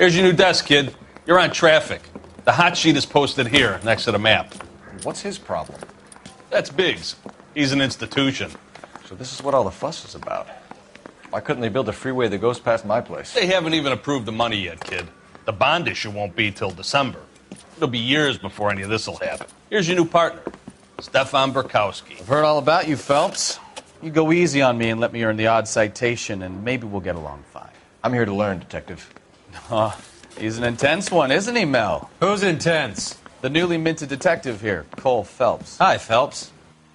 Here's your new desk, kid. You're on traffic. The hot sheet is posted here, next to the map. What's his problem? That's Biggs. He's an institution. So this is what all the fuss is about. Why couldn't they build a freeway that goes past my place? They haven't even approved the money yet, kid. The bond issue won't be till December. It'll be years before any of this will happen. Here's your new partner, Stefan Burkowski. I've heard all about you, Phelps. You go easy on me and let me earn the odd citation, and maybe we'll get along fine. I'm here to learn, Detective. Oh, he's an intense one, isn't he, Mel? Who's intense? The newly minted detective here, Cole Phelps. Hi, Phelps.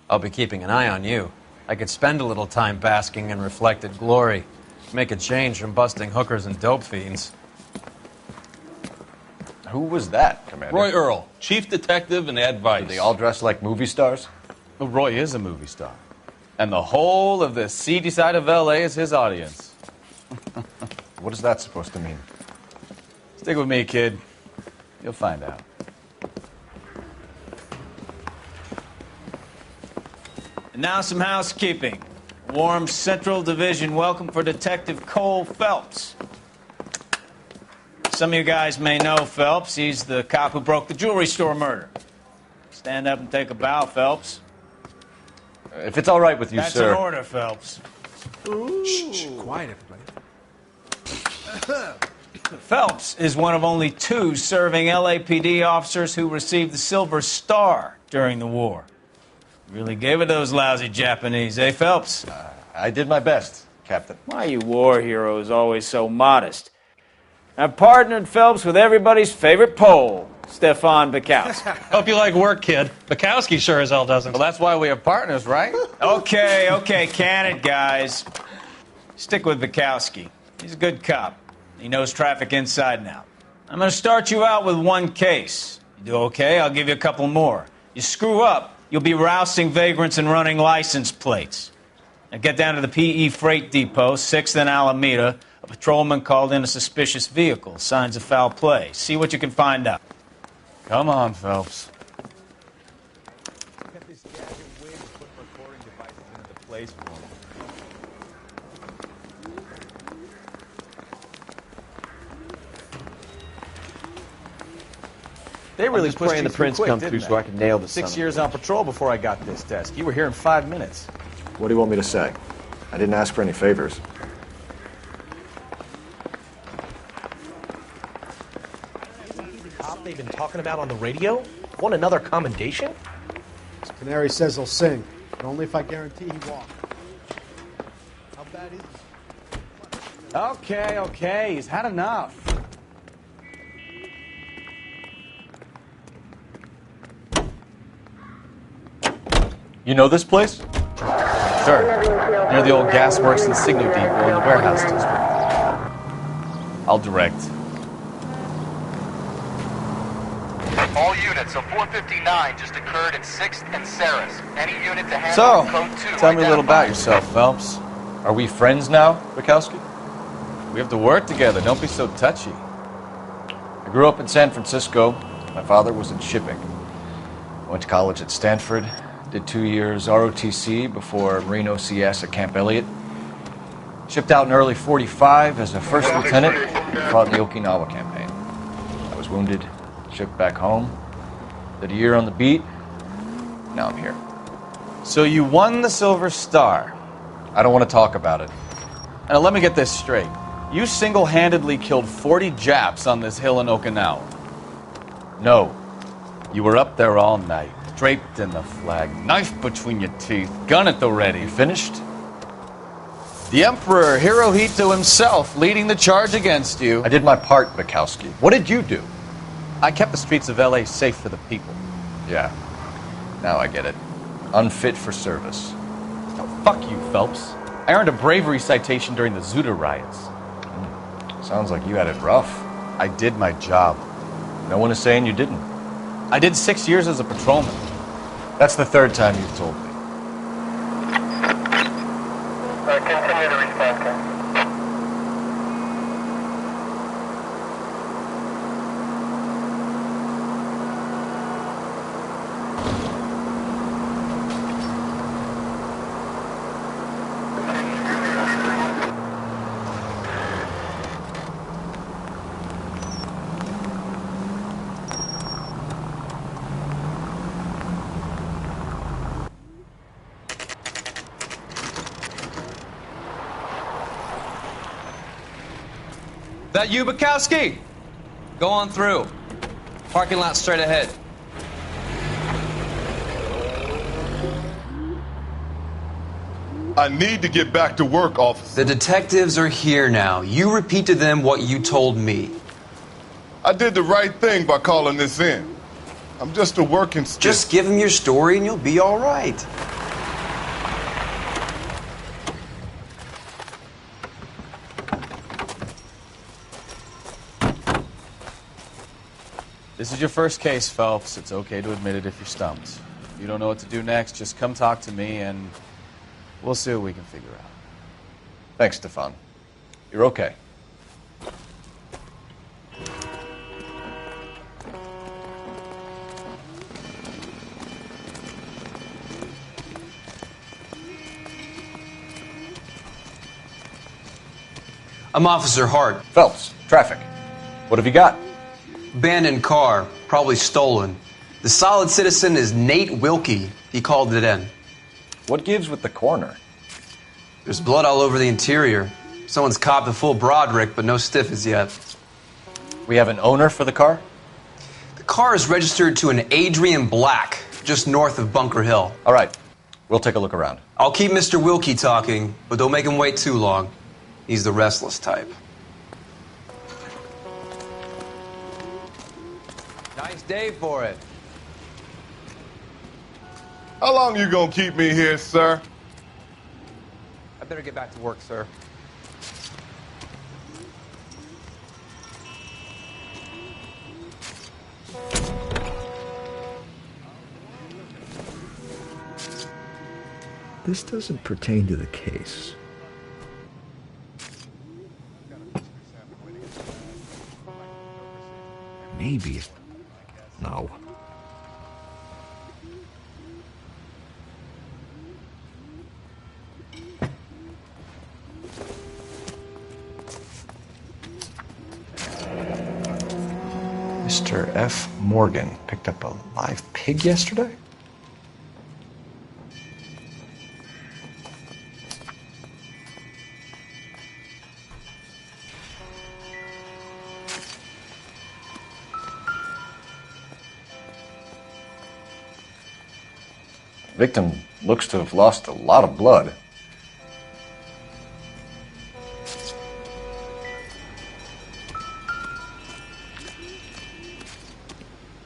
I'll be keeping an eye on you. I could spend a little time basking in reflected glory. Make a change from busting hookers and dope fiends. Who was that, Commander? Roy Earl, chief detective and advice. Are they all dressed like movie stars? Well, Roy is a movie star. And the whole of the seedy side of L.A. is his audience. What is that supposed to mean? Stick with me, kid. You'll find out. And now some housekeeping. Warm Central Division welcome for Detective Cole Phelps. Some of you guys may know Phelps. He's the cop who broke the jewelry store murder. Stand up and take a bow, Phelps. If it's all right with you, That's sir. an order, Phelps. Shh, quiet, everybody. Phelps is one of only 2 serving LAPD officers who received the Silver Star during the war. Really gave it those lousy Japanese, eh, Phelps? I did my best, Captain. Why are you war heroes always so modest? I've partnered Phelps with everybody's favorite Pole, Stefan Burkowski. Hope you like work, kid. Bukowski sure as hell doesn't. Well, that's why we have partners, right? Okay, can it, guys. Stick with Burkowski. He's a good cop. He knows traffic inside and out. I'm going to start you out with 1 case. You do okay, I'll give you a couple more. You screw up, you'll be rousting vagrants and running license plates. Now get down to the PE Freight Depot, 6th and Alameda. A patrolman called in a suspicious vehicle. Signs of foul play. See what you can find out. Come on, Phelps. Get this gadget wig and put recording devices into place for him. They really pushed praying you the prince quick, come didn't through they? so I can nail this. 6 years on patrol before I got this desk. You were here in 5 minutes. What do you want me to say? I didn't ask for any favors. They've been talking about on the radio? Want another commendation? Canary says he'll sing, but only if I guarantee he won't. How bad is it? Okay, he's had enough. You know this place? Sure. Near the old gasworks and signal depot in the warehouse district. I'll direct. All units, so 459 just occurred at 6th and Saris. Any unit to handle So, code 2. tell me a little about yourself, Phelps. Are we friends now, Burkowski? We have to work together. Don't be so touchy. I grew up in San Francisco. My father was in shipping. I went to college at Stanford. Did 2 years ROTC before Marine OCS at Camp Elliott. Shipped out in early 45 as a first lieutenant. Fought in the Okinawa campaign. I was wounded. Shipped back home. Did a year on the beat. Now I'm here. So you won the Silver Star. I don't want to talk about it. Now let me get this straight. You single-handedly killed 40 Japs on this hill in Okinawa. No. You were up there all night, draped in the flag, knife between your teeth, gun at the ready. You finished? The Emperor Hirohito himself leading the charge against you. I did my part, Bukowski. What did you do? I kept the streets of L.A. safe for the people. Yeah. Now I get it. Unfit for service. Oh, fuck you, Phelps. I earned a bravery citation during the Zuda riots. Sounds like you had it rough. I did my job. No one is saying you didn't. I did 6 years as a patrolman. That's the 3rd time you've told me. Continue to respond, Ken. That you, Bukowski? Go on through. Parking lot straight ahead. I need to get back to work, officer. The detectives are here now. You repeat to them what you told me. I did the right thing by calling this in. I'm just a working stiff. Just give them your story and you'll be all right. This is your first case, Phelps. It's okay to admit it if you're stumped. If you don't know what to do next, just come talk to me and we'll see what we can figure out. Thanks, Stefan. You're okay. I'm Officer Hart. Phelps, traffic. What have you got? Abandoned car, probably stolen. The solid citizen is Nate Wilkie. He called it in. What gives with the coroner? There's blood all over the interior. Someone's copped a full Broderick, but no stiff as yet. We have an owner for the car? The car is registered to an Adrian Black, just north of Bunker Hill. All right. We'll take a look around. I'll keep Mr. Wilkie talking, but don't make him wait too long. He's the restless type. Nice day for it. How long you gonna keep me here, sir? I better get back to work, sir. This doesn't pertain to the case. Maybe. No. Mr. F. Morgan picked up a live pig yesterday? Victim looks to have lost a lot of blood.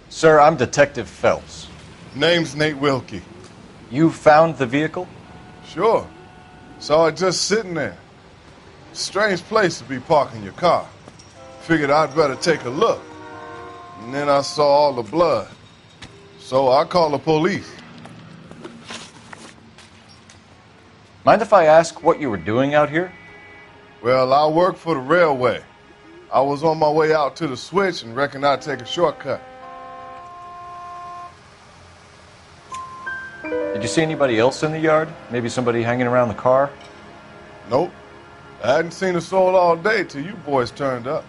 Sir, I'm Detective Phelps. Name's Nate Wilkie. You found the vehicle? Sure. Saw it just sitting there. Strange place to be parking your car. Figured I'd better take a look. And then I saw all the blood. So I called the police. Mind if I ask what you were doing out here? Well, I work for the railway. I was on my way out to the switch and reckoned I'd take a shortcut. Did you see anybody else in the yard? Maybe somebody hanging around the car? Nope. I hadn't seen a soul all day till you boys turned up.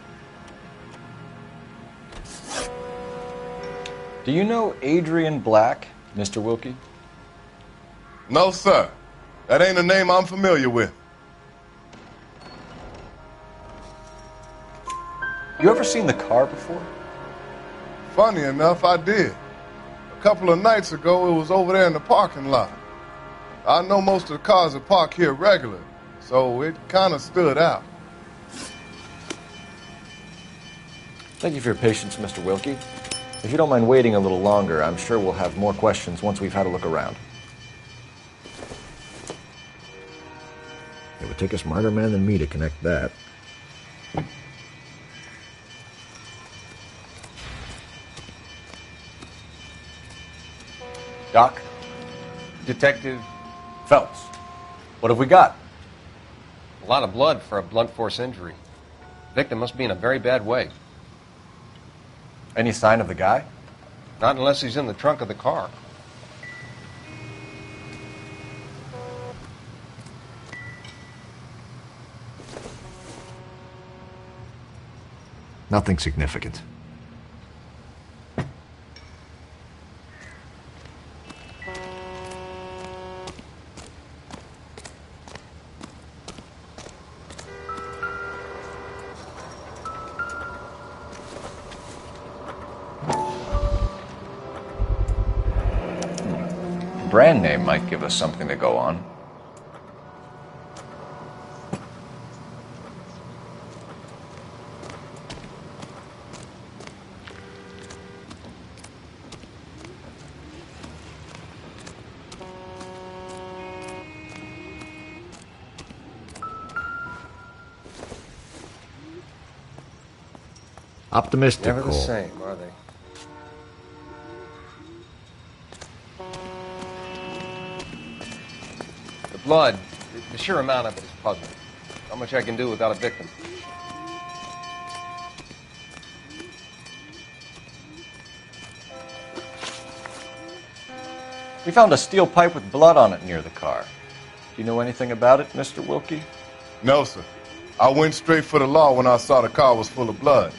Do you know Adrian Black, Mr. Wilkie? No, sir. That ain't a name I'm familiar with. You ever seen the car before? Funny enough, I did. A couple of nights ago, it was over there in the parking lot. I know most of the cars are parked here regular, so it kind of stood out. Thank you for your patience, Mr. Wilkie. If you don't mind waiting a little longer, I'm sure we'll have more questions once we've had a look around. It would take a smarter man than me to connect that. Doc? Detective Phelps. What have we got? A lot of blood for a blunt force injury. Victim must be in a very bad way. Any sign of the guy? Not unless he's in the trunk of the car. Nothing significant. brand name might give us something to go on. Optimistic, Never the Cole. same, are they? The blood, the sheer amount of it is puzzling. Not much I can do without a victim. We found a steel pipe with blood on it near the car. Do you know anything about it, Mr. Wilkie? No, sir. I went straight for the law when I saw the car was full of blood.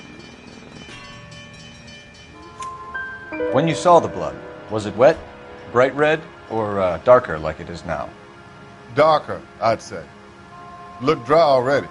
When you saw the blood, was it wet, bright red, or darker like it is now? Darker, I'd say. Looked dry already.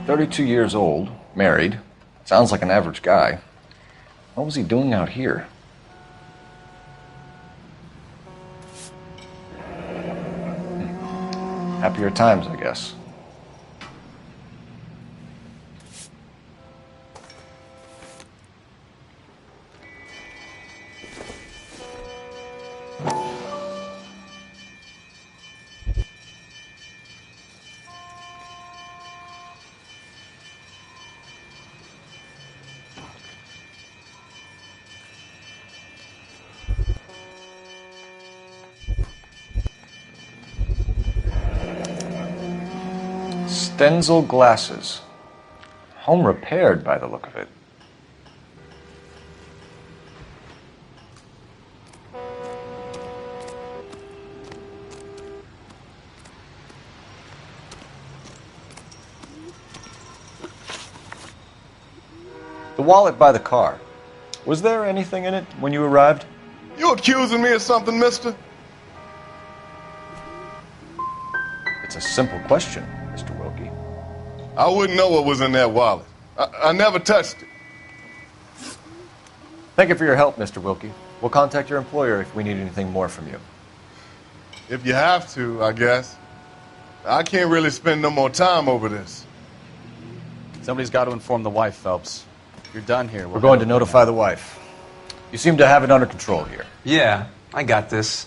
"32 years old, married. Sounds like an average guy. What was he doing out here?" Happier times, I guess. Stenzel glasses. Home repaired by the look of it. The wallet by the car. Was there anything in it when you arrived? You accusing me of something, mister? It's a simple question, Mr. Wilkie. I wouldn't know what was in that wallet. I never touched it. Thank you for your help, Mr. Wilkie. We'll contact your employer if we need anything more from you. If you have to, I guess. I can't really spend no more time over this. Somebody's got to inform the wife, Phelps. If you're done here, We're going to notify the wife. You seem to have it under control here. Yeah, I got this.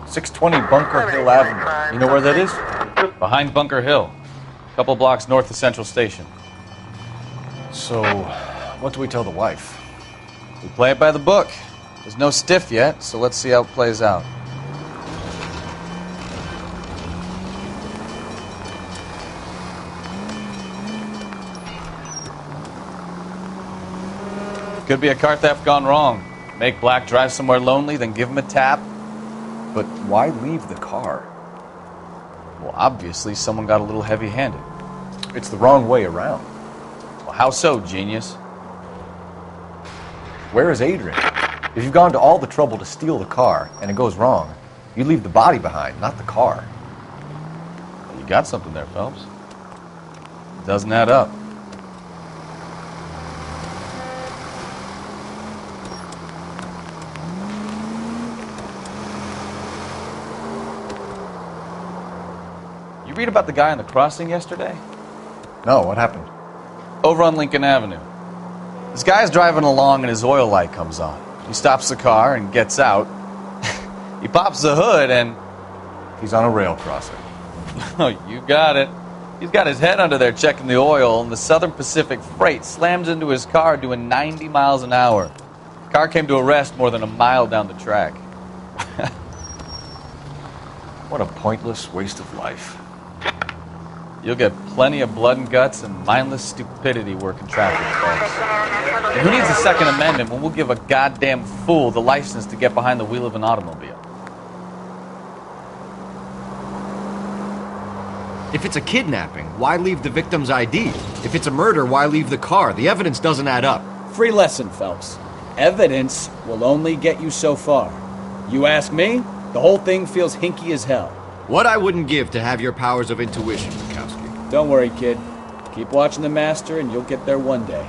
.620 Bunker Hill Avenue. You know where that is? Behind Bunker Hill. A couple blocks north of Central Station. So, what do we tell the wife? We play it by the book. There's no stiff yet, so let's see how it plays out. Could be a car theft gone wrong. Make Black drive somewhere lonely, then give him a tap. But why leave the car? Well, obviously someone got a little heavy-handed. It's the wrong way around. Well, how so, genius? Where is Adrian? If you've gone to all the trouble to steal the car and it goes wrong, you leave the body behind, not the car. Well, you got something there, Phelps. It doesn't add up. You read about the guy on the crossing yesterday? No, what happened? Over on Lincoln Avenue. This guy's driving along and his oil light comes on. He stops the car and gets out. He pops the hood and... He's on a rail crossing. Oh, you got it. He's got his head under there checking the oil, and the Southern Pacific Freight slams into his car doing 90 miles an hour. The car came to a rest more than a mile down the track. What a pointless waste of life. You'll get plenty of blood and guts and mindless stupidity working traffic, folks. And who needs a Second Amendment when we'll give a goddamn fool the license to get behind the wheel of an automobile? If it's a kidnapping, why leave the victim's ID? If it's a murder, why leave the car? The evidence doesn't add up. Free lesson, Phelps. Evidence will only get you so far. You ask me, the whole thing feels hinky as hell. What I wouldn't give to have your powers of intuition, Bukowski. Don't worry, kid. Keep watching the master and you'll get there one day.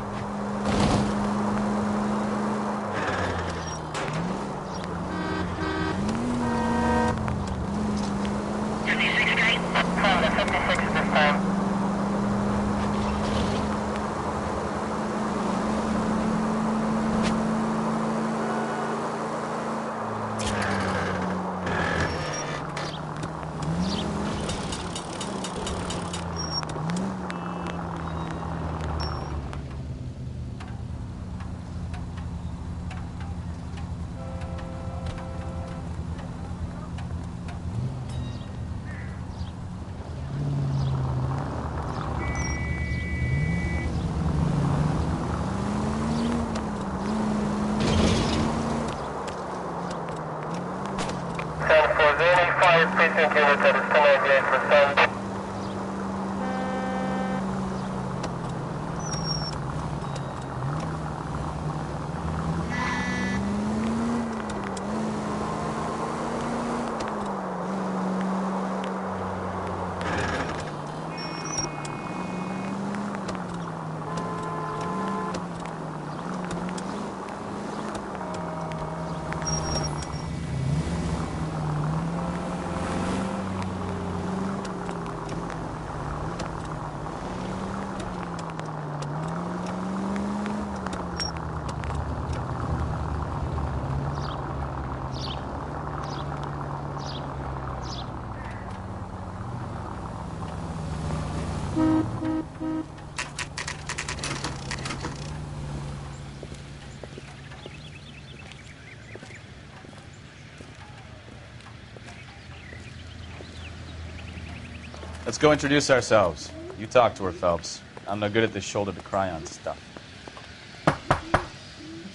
Let's go introduce ourselves. You talk to her, Phelps. I'm no good at this shoulder to cry on stuff.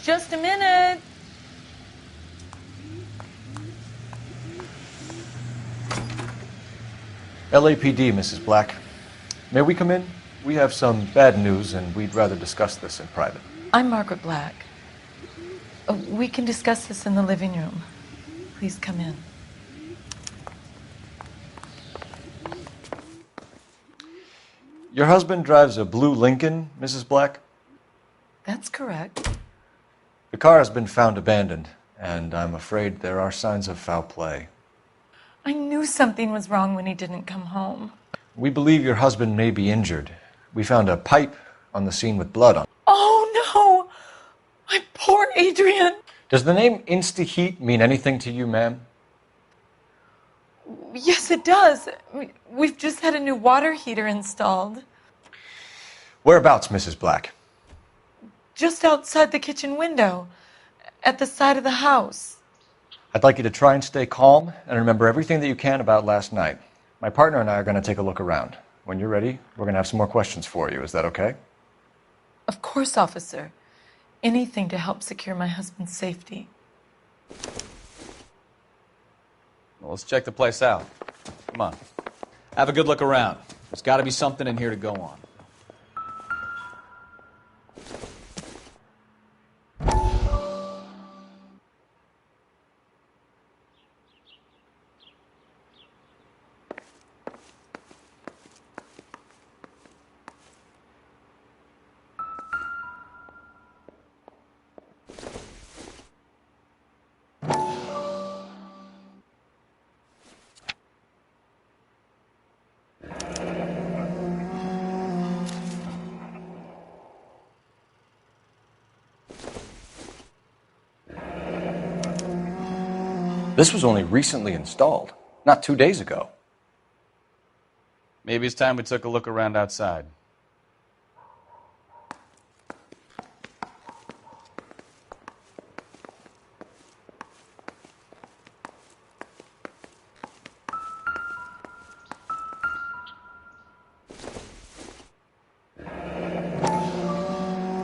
Just a minute. LAPD, Mrs. Black. May we come in? We have some bad news, and we'd rather discuss this in private. I'm Margaret Black. We can discuss this in the living room. Please come in. Your husband drives a blue Lincoln, Mrs. Black? That's correct. The car has been found abandoned, and I'm afraid there are signs of foul play. I knew something was wrong when he didn't come home. We believe your husband may be injured. We found a pipe on the scene with blood on it. Oh, no! My poor Adrian! Does the name Insta-Heat mean anything to you, ma'am? Yes, it does. We've just had a new water heater installed. Whereabouts, Mrs. Black? Just outside the kitchen window, at the side of the house. I'd like you to try and stay calm and remember everything that you can about last night. My partner and I are going to take a look around. When you're ready, we're going to have some more questions for you. Is that okay? Of course, officer. Anything to help secure my husband's safety. Well, let's check the place out. Come on. Have a good look around. There's got to be something in here to go on. This was only recently installed, not 2 days ago. Maybe it's time we took a look around outside.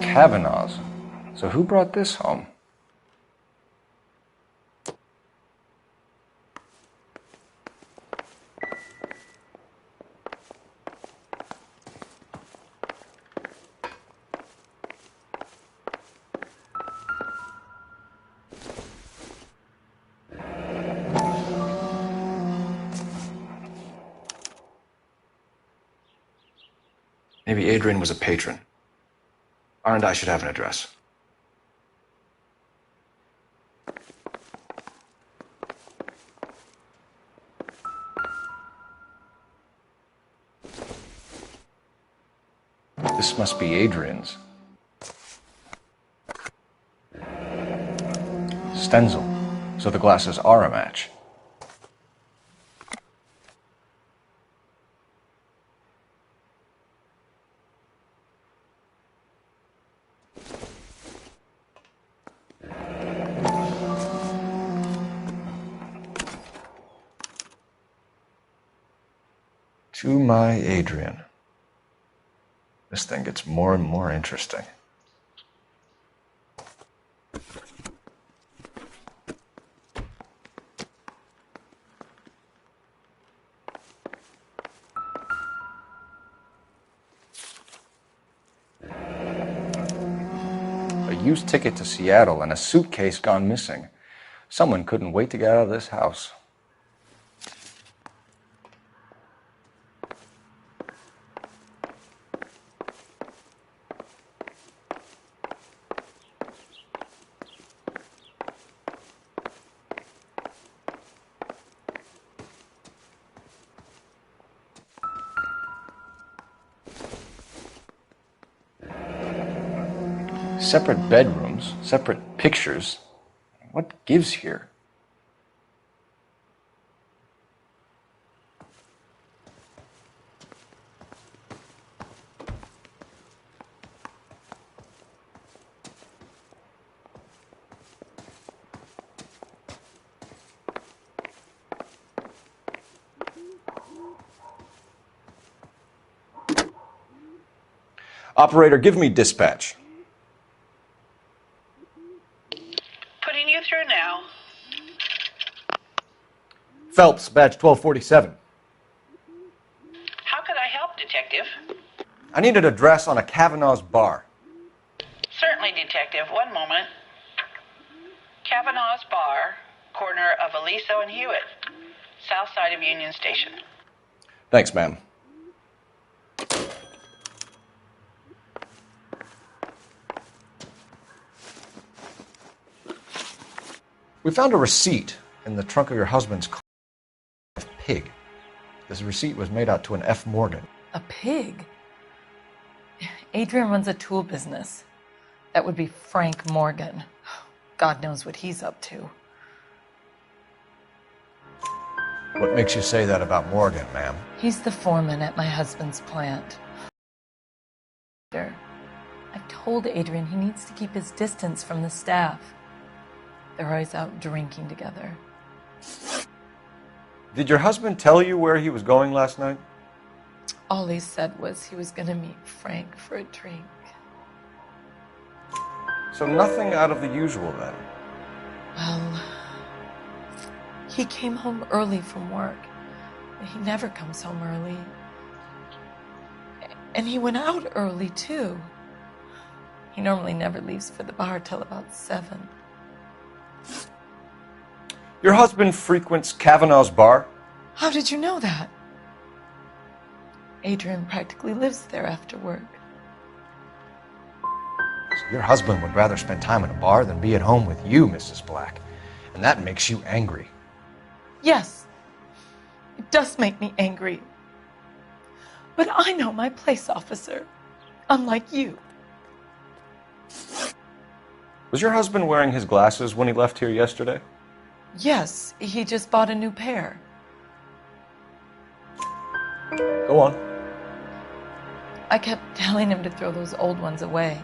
Kavanaugh's. So who brought this home? Maybe Adrian was a patron. And I should have an address. This must be Adrian's. Stenzel. So the glasses are a match. To my Adrian. This thing gets more and more interesting. A used ticket to Seattle and a suitcase gone missing. Someone couldn't wait to get out of this house. Separate bedrooms, separate pictures. What gives here? Operator, give me dispatch. Putting you through now. Phelps, badge 1247. How could I help, Detective? I need an address on a Kavanaugh's bar. Certainly, Detective. One moment. Kavanaugh's Bar, corner of Aliso and Hewitt, south side of Union Station. Thanks, ma'am. We found a receipt in the trunk of your husband's car. A pig. This receipt was made out to an F. Morgan. A pig? Adrian runs a tool business. That would be Frank Morgan. God knows what he's up to. What makes you say that about Morgan, ma'am? He's the foreman at my husband's plant. I've told Adrian he needs to keep his distance from the staff. They're always out drinking together. Did your husband tell you where he was going last night? All he said was he was going to meet Frank for a drink. So nothing out of the usual then? Well, he came home early from work. He never comes home early. And he went out early, too. He normally never leaves for the bar till about 7. Your husband frequents Kavanaugh's bar? How did you know that? Adrian practically lives there after work. So your husband would rather spend time in a bar than be at home with you, Mrs. Black. And that makes you angry. Yes, it does make me angry. But I know my place, officer, unlike you. Was your husband wearing his glasses when he left here yesterday? Yes, he just bought a new pair. Go on. I kept telling him to throw those old ones away.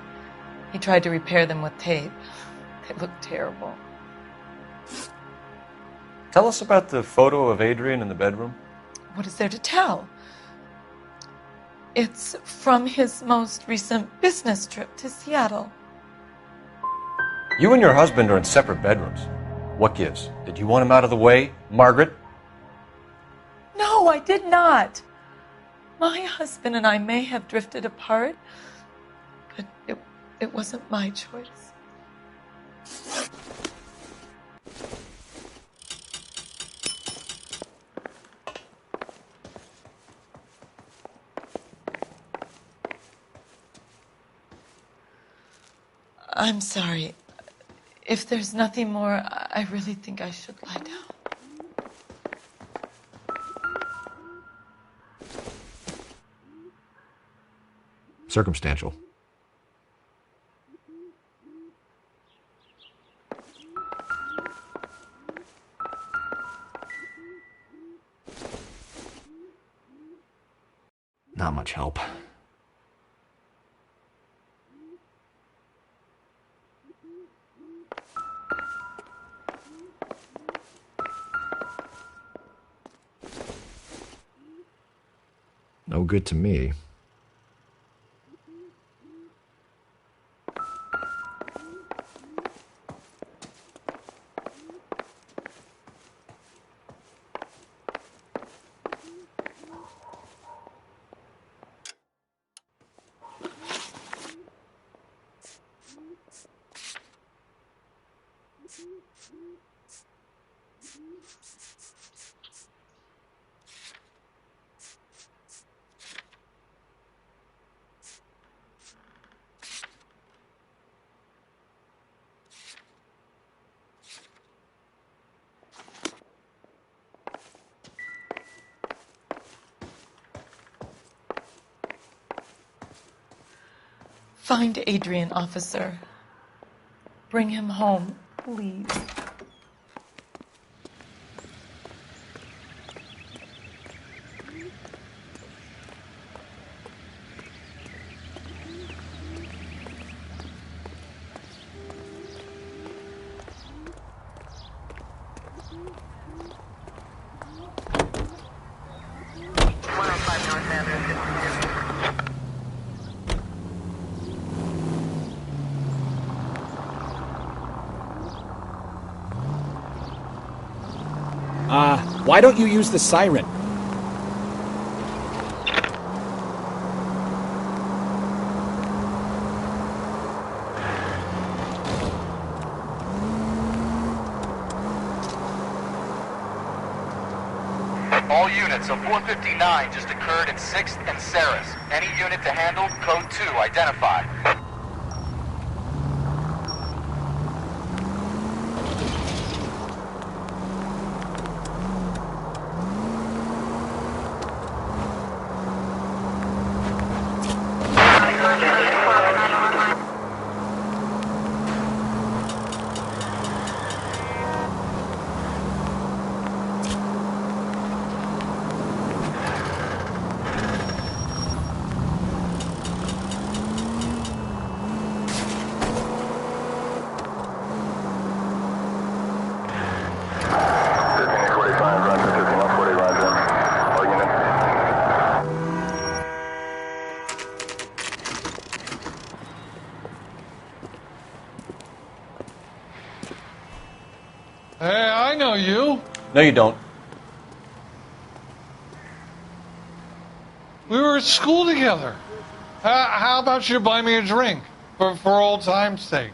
He tried to repair them with tape. They looked terrible. Tell us about the photo of Adrian in the bedroom. What is there to tell? It's from his most recent business trip to Seattle. You and your husband are in separate bedrooms. What gives? Did you want him out of the way, Margaret? No, I did not. My husband and I may have drifted apart, but it wasn't my choice. I'm sorry. If there's nothing more, I really think I should lie down. Circumstantial. Not much help. No good to me. Find Adrian, officer. Bring him home, please. Why don't you use the siren? All units, a 459 just occurred at 6th and Saris. Any unit to handle, code 2, identify. Hey, I know you. No, you don't. We were at school together. How about you buy me a drink for old time's sake?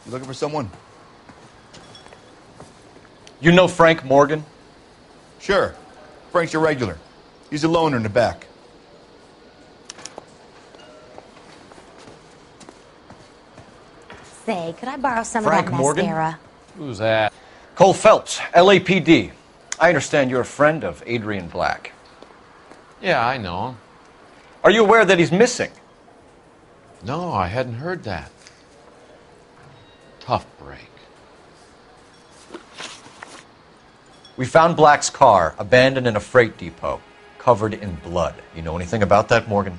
You looking for someone? You know Frank Morgan? Sure. Frank's a regular. He's a loner in the back. say, could I borrow some Frank of that Morgan? mascara? Who's that? Cole Phelps, LAPD. I understand you're a friend of Adrian Black. Yeah, I know him. Are you aware that he's missing? No, I hadn't heard that. Tough break. We found Black's car abandoned in a freight depot, covered in blood. You know anything about that, Morgan?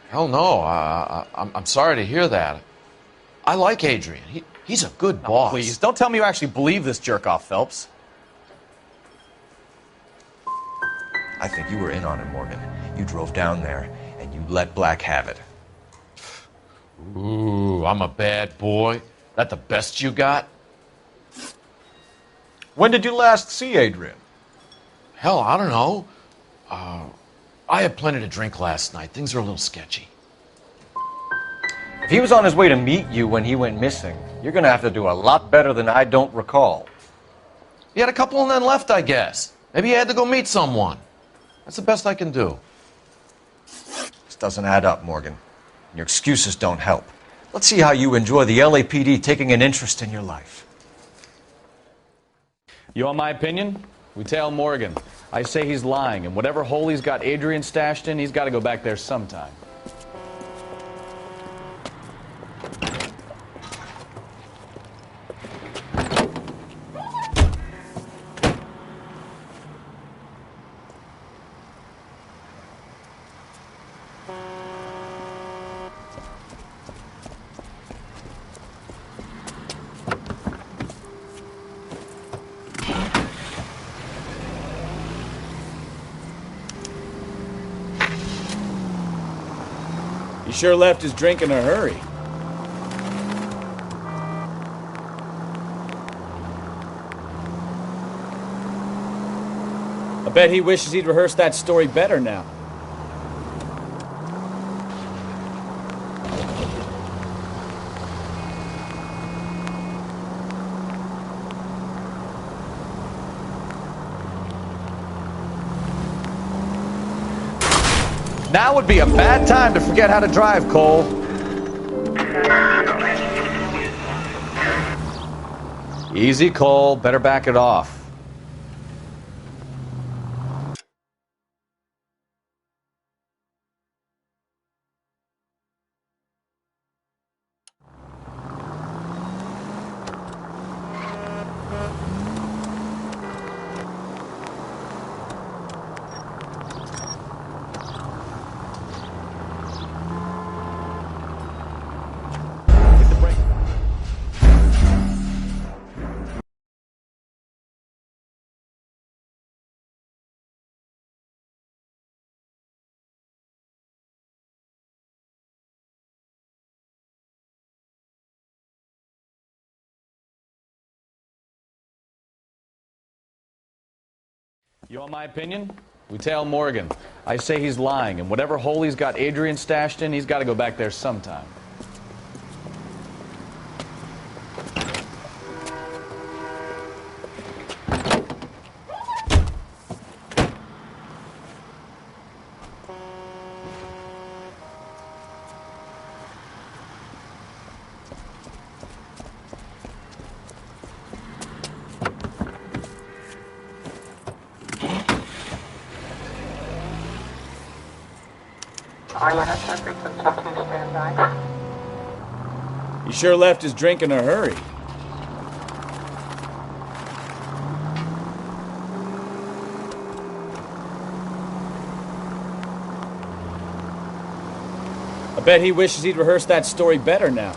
Hell no. I'm sorry to hear that. I like Adrian. He's a good boss. Please, don't tell me you actually believe this jerk-off, Phelps. I think you were in on it, Morgan. You drove down there, and you let Black have it. Ooh, I'm a bad boy. That the best you got? When did you last see Adrian? Hell, I don't know. I had plenty to drink last night. Things are a little sketchy. If he was on his way to meet you when he went missing, you're going to have to do a lot better than I don't recall. He had a couple and then left, I guess. Maybe he had to go meet someone. That's the best I can do. This doesn't add up, Morgan. Your excuses don't help. Let's see how you enjoy the LAPD taking an interest in your life. You want my opinion? We tell Morgan. I say he's lying, and whatever hole he's got Adrian stashed in, he's got to go back there sometime. He sure left his drink in a hurry. I bet he wishes he'd rehearsed that story better now. Now would be a bad time to forget how to drive, Cole. Easy, Cole. Better back it off. You want my opinion? We tell Morgan. I say he's lying, and whatever hole he's got Adrian stashed in, he's got to go back there sometime. He sure left his drink in a hurry. I bet he wishes he'd rehearsed that story better now.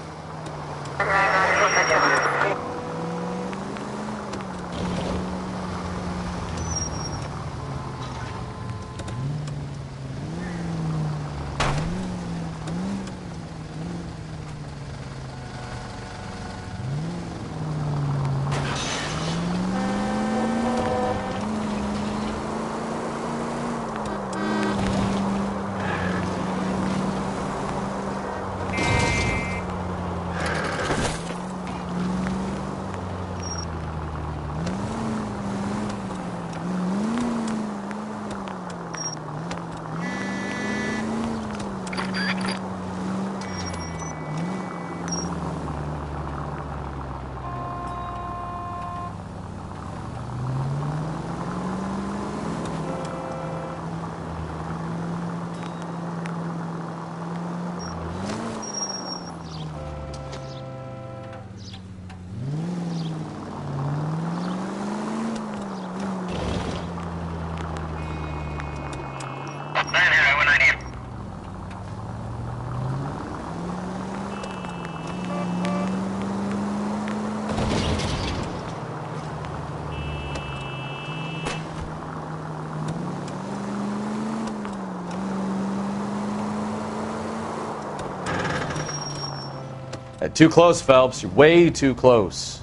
Too close, Phelps. You're way too close.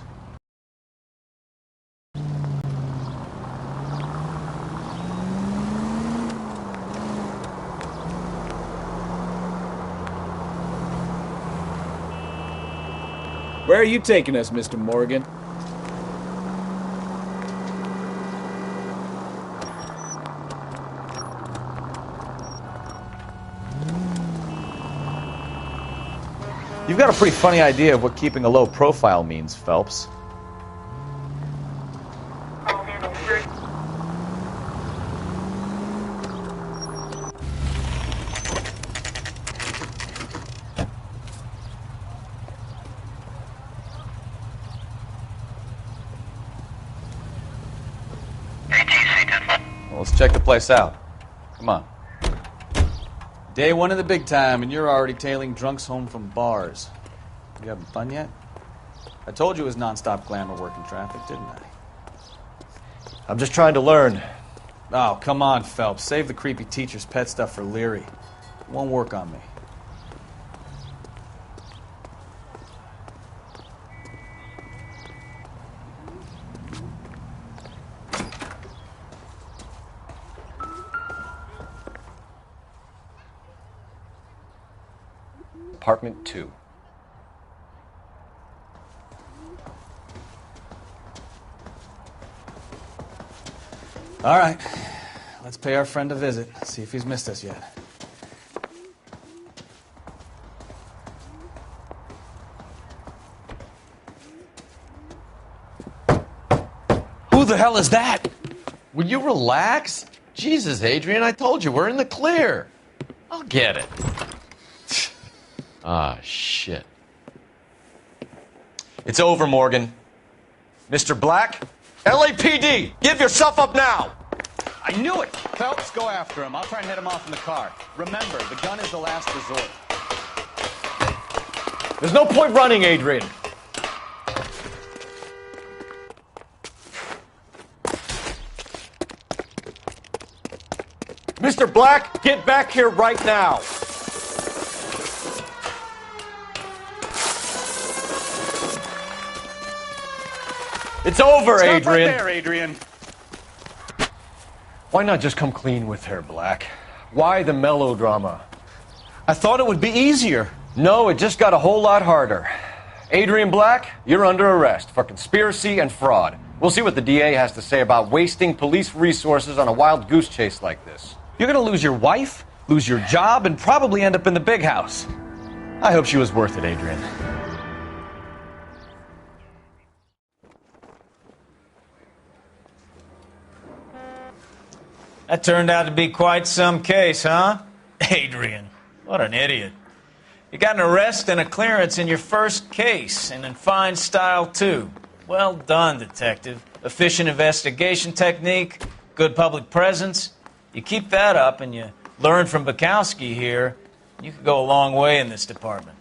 Where are you taking us, Mr. Morgan? You've got a pretty funny idea of what keeping a low profile means, Phelps. Well, let's check the place out. Come on. Day one of the big time, and you're already tailing drunks home from bars. You having fun yet? I told you it was non-stop glamour working traffic, didn't I? I'm just trying to learn. Oh, come on, Phelps. Save the creepy teacher's pet stuff for Leary. It won't work on me. Apartment 2. All right. Let's pay our friend a visit. See if he's missed us yet. Who the hell is that? Will you relax? Jesus, Adrian, I told you, we're in the clear. I'll get it. Ah, shit. It's over, Morgan. Mr. Black, LAPD, give yourself up now! I knew it! Phelps, go after him. I'll try and head him off in the car. Remember, the gun is the last resort. There's no point running, Adrian. Mr. Black, get back here right now. It's over, Stop Adrian. right there, Adrian. Why not just come clean with her, Black? Why the melodrama? I thought it would be easier. No, it just got a whole lot harder. Adrian Black, you're under arrest for conspiracy and fraud. We'll see what the DA has to say about wasting police resources on a wild goose chase like this. You're going to lose your wife, lose your job, and probably end up in the big house. I hope she was worth it, Adrian. That turned out to be quite some case, huh? Adrian, what an idiot. You got an arrest and a clearance in your first case, and in fine style, too. Well done, detective. Efficient investigation technique, good public presence. You keep that up and you learn from Bukowski here, you could go a long way in this department.